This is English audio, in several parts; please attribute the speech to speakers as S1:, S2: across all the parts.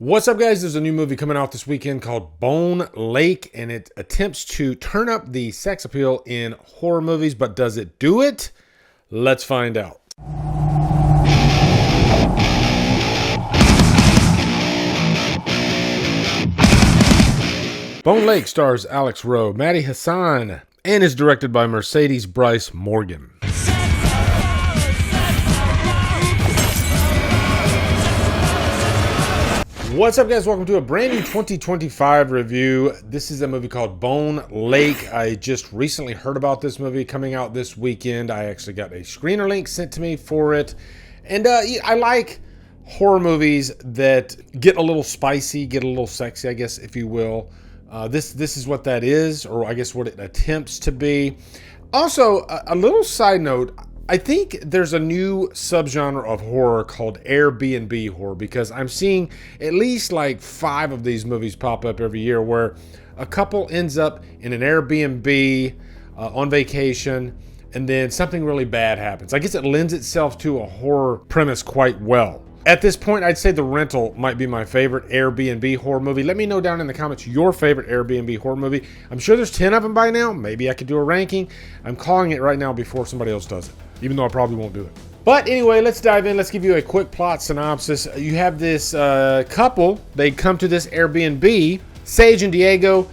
S1: What's up, guys? There's a new movie coming out this weekend called Bone Lake, and it attempts to turn up the sex appeal in horror movies, but does it do it? Let's find out. Bone Lake stars Alex Rowe, Maddie Hassan, and is directed by Mercedes Bryce Morgan. What's up, guys? Welcome to a brand new 2025 review. This is a movie called Bone Lake. I just recently heard about this movie coming out this weekend. I actually got a screener link sent to me for it. And I like horror movies that get a little spicy, get a little sexy, I guess, if you will. This is what that is, or I guess what it attempts to be. Also, a little side note, I think there's a new subgenre of horror called Airbnb horror, because I'm seeing at least like 5 of these movies pop up every year where a couple ends up in an Airbnb on vacation, and then something really bad happens. I guess it lends itself to a horror premise quite well. At this point, I'd say The Rental might be my favorite Airbnb horror movie. Let me know down in the comments your favorite Airbnb horror movie. I'm sure there's 10 of them by now. Maybe I could do a ranking. I'm calling it right now before somebody else does it, even though I probably won't do it. But anyway, let's dive in. Let's give you a quick plot synopsis. You have this couple. They come to this Airbnb, Sage and Diego.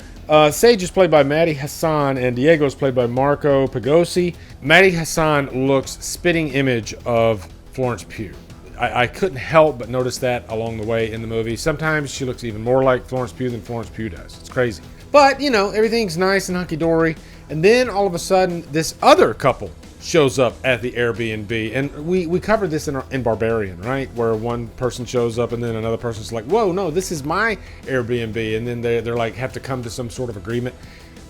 S1: Sage is played by Maddie Hassan, and Diego is played by Marco Pagosi. Maddie Hassan looks spitting image of Florence Pugh. I couldn't help but notice that along the way in the movie. Sometimes she looks even more like Florence Pugh than Florence Pugh does. It's crazy. But, you know, everything's nice and hunky-dory. And then all of a sudden, this other couple shows up at the Airbnb. And we covered this in Barbarian, right? Where one person shows up and then another person's like, whoa, no, this is my Airbnb. And then they're like, have to come to some sort of agreement.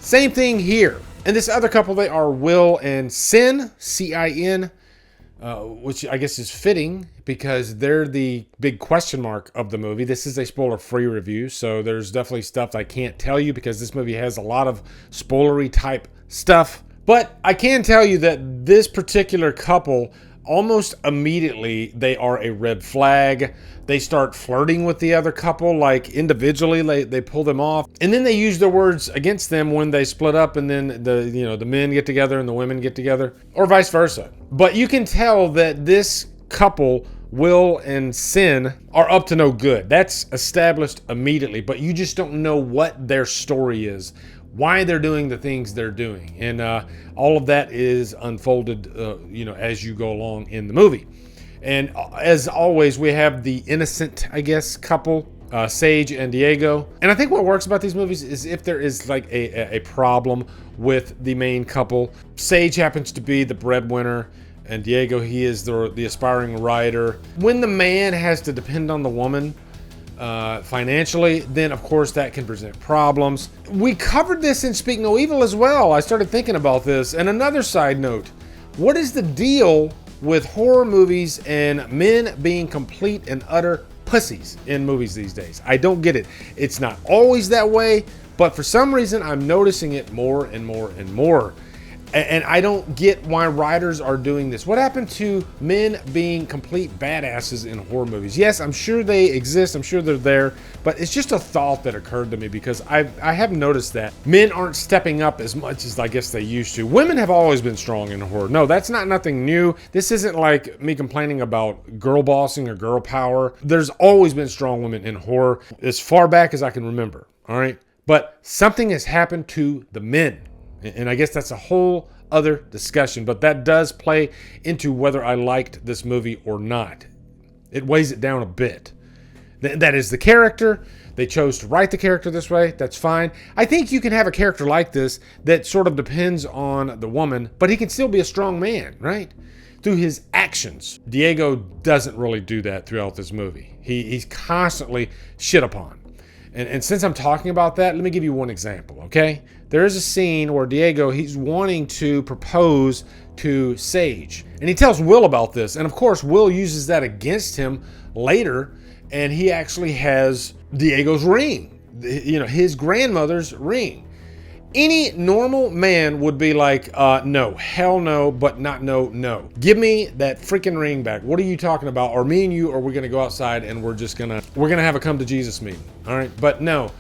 S1: Same thing here. And this other couple, they are Will and Sin, C-I-N. Which I guess is fitting because they're the big question mark of the movie. This is a spoiler-free review, so there's definitely stuff I can't tell you because this movie has a lot of spoilery type stuff. But I can tell you that this particular couple, almost immediately, they are a red flag. They start flirting with the other couple, like individually, they pull them off. And then they use their words against them when they split up, and then the men get together and the women get together, or vice versa. But you can tell that this couple, Will and Sin, are up to no good. That's established immediately, but you just don't know what their story is, why they're doing the things they're doing. And all of that is unfolded, as you go along in the movie. And as always, we have the innocent, I guess, couple, Sage and Diego. And I think what works about these movies is if there is like a problem with the main couple. Sage happens to be the breadwinner, and Diego, he is the aspiring writer. When the man has to depend on the woman financially, then of course that can present problems. We covered this in Speak No Evil as well. I started thinking about this. And another side note, what is the deal with horror movies and men being complete and utter pussies in movies these days? I don't get it. It's not always that way, but for some reason I'm noticing it more and more and more. And I don't get why writers are doing this. What happened to men being complete badasses in horror movies? Yes, I'm sure they exist. I'm sure they're there. But it's just a thought that occurred to me because I have noticed that men aren't stepping up as much as I guess they used to. Women have always been strong in horror. No, that's not nothing new. This isn't like me complaining about girl bossing or girl power. There's always been strong women in horror as far back as I can remember. All right. But something has happened to the men. And I guess that's a whole other discussion, but that does play into whether I liked this movie or not. It weighs it down a bit. That is the character. They chose to write the character this way. That's fine. I think you can have a character like this that sort of depends on the woman, but he can still be a strong man, right? Through his actions. Diego doesn't really do that throughout this movie. He's constantly shit upon. And since I'm talking about that, let me give you one example, okay? There is a scene where Diego, he's wanting to propose to Sage. And he tells Will about this. And of course, Will uses that against him later. And he actually has Diego's ring, his grandmother's ring. Any normal man would be like, no, hell no, but not no, no. Give me that freaking ring back. What are you talking about? Or me and you, or we're gonna go outside and we're gonna have a come to Jesus meeting, all right? But no,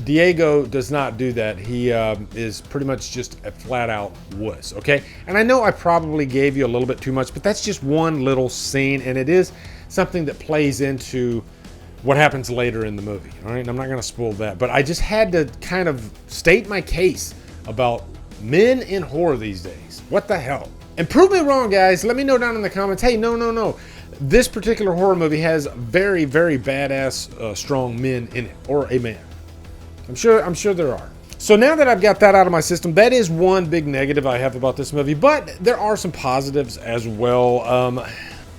S1: Diego does not do that. He is pretty much just a flat out wuss, okay? And I know I probably gave you a little bit too much, but that's just one little scene, and it is something that plays into what happens later in the movie, all right? I'm not gonna spoil that, but I just had to kind of state my case about men in horror these days. What the hell? And prove me wrong, guys. Let me know down in the comments, hey, no. This particular horror movie has very, very badass, strong men in it, or a man. I'm sure there are. So now that I've got that out of my system, that is one big negative I have about this movie, but there are some positives as well.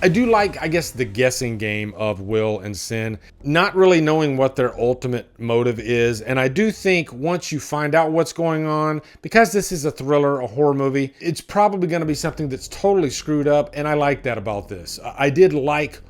S1: I do like, I guess, the guessing game of Will and Sin, not really knowing what their ultimate motive is. And I do think once you find out what's going on, because this is a thriller, a horror movie, it's probably going to be something that's totally screwed up. And I like that about this. I did like,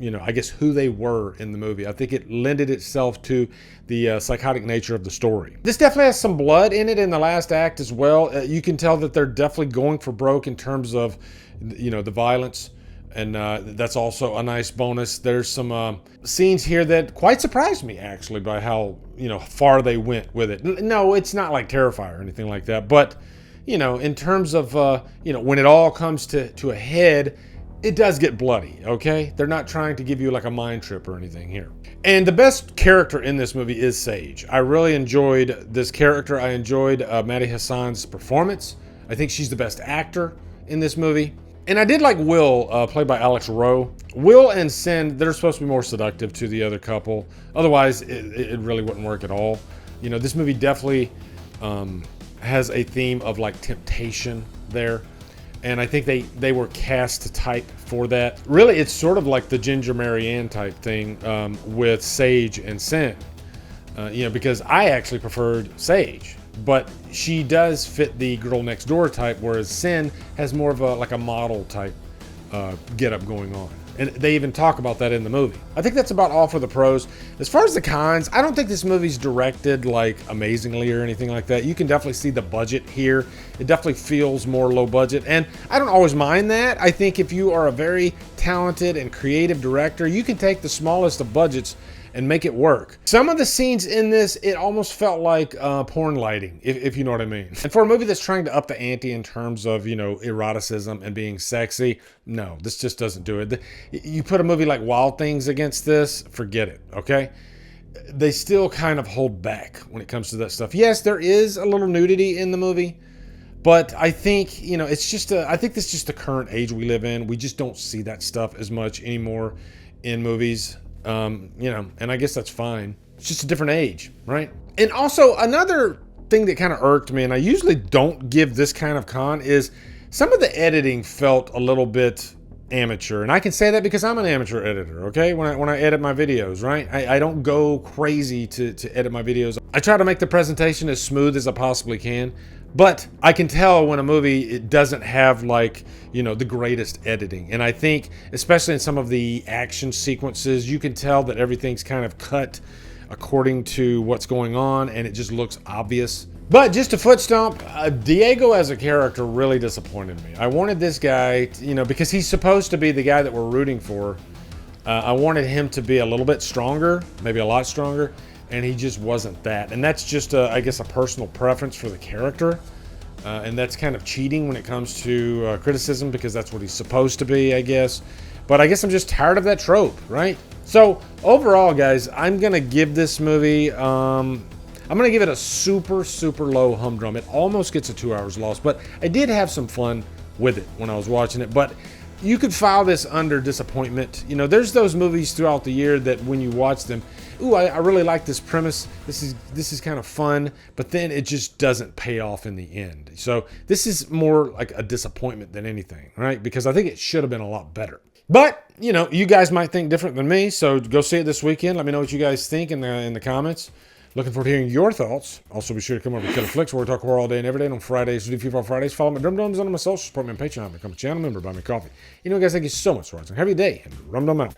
S1: I guess who they were in the movie. I think it lended itself to the psychotic nature of the story. This definitely has some blood in it in the last act as well. You can tell that they're definitely going for broke in terms of, the violence. And that's also a nice bonus. There's some scenes here that quite surprised me, actually, by how, far they went with it. No, it's not like Terrifier or anything like that. But, in terms of, when it all comes to a head, it does get bloody, okay? They're not trying to give you like a mind trip or anything here. And the best character in this movie is Sage. I really enjoyed this character. I enjoyed Maddie Hassan's performance. I think she's the best actor in this movie. And I did like Will, played by Alex Rowe. Will and Sin, they're supposed to be more seductive to the other couple. Otherwise, it really wouldn't work at all. This movie definitely has a theme of like temptation there. And I think they were cast to type for that. Really, it's sort of like the Ginger Marianne type thing with Sage and Sin. Because I actually preferred Sage. But she does fit the girl next door type, whereas Sin has more of a model type get up going on. And they even talk about that in the movie. I think that's about all for the pros. As far as the cons, I don't think this movie's directed like amazingly or anything like that. You can definitely see the budget here. It definitely feels more low budget, and I don't always mind that. I think if you are a very talented and creative director, you can take the smallest of budgets and make it work. Some of the scenes in this, it almost felt like porn lighting, if you know what I mean. And for a movie that's trying to up the ante in terms of, eroticism and being sexy, no, this just doesn't do it. You put a movie like Wild Things against this, forget it, okay? They still kind of hold back when it comes to that stuff. Yes, there is a little nudity in the movie, but I think, it's just I think this is just the current age we live in. We just don't see that stuff as much anymore in movies. And I guess that's fine. It's just a different age, right? And also another thing that kind of irked me, and I usually don't give this kind of con, is some of the editing felt a little bit amateur. And I can say that because I'm an amateur editor, okay? When I edit my videos, right? I don't go crazy to edit my videos. I try to make the presentation as smooth as I possibly can. But I can tell when a movie, it doesn't have like, the greatest editing. And I think, especially in some of the action sequences, you can tell that everything's kind of cut according to what's going on, and it just looks obvious. But just a foot stomp, Diego as a character really disappointed me. I wanted this guy, because he's supposed to be the guy that we're rooting for. I wanted him to be a little bit stronger, maybe a lot stronger. And he just wasn't that. And that's just, I guess, a personal preference for the character. And that's kind of cheating when it comes to criticism, because that's what he's supposed to be, I guess. But I guess I'm just tired of that trope, right? So overall, guys, I'm going to give this movie, I'm going to give it a super, super low humdrum. It almost gets a 2 hours lost. But I did have some fun with it when I was watching it. But you could file this under disappointment. There's those movies throughout the year that when you watch them, ooh, I really like this premise. This is kind of fun, but then it just doesn't pay off in the end. So this is more like a disappointment than anything, right? Because I think it should have been a lot better. But, you guys might think different than me, so go see it this weekend. Let me know what you guys think in the comments. Looking forward to hearing your thoughts. Also, be sure to come over to Killer Flicks, where we talk horror all day and every day. And on Fridays, we do FIFA on Fridays. Follow me at Drumdums on my social. Support me on Patreon. Become a channel member. Buy me coffee. Guys, thank you so much for watching. Have a good day. And Drumdum out.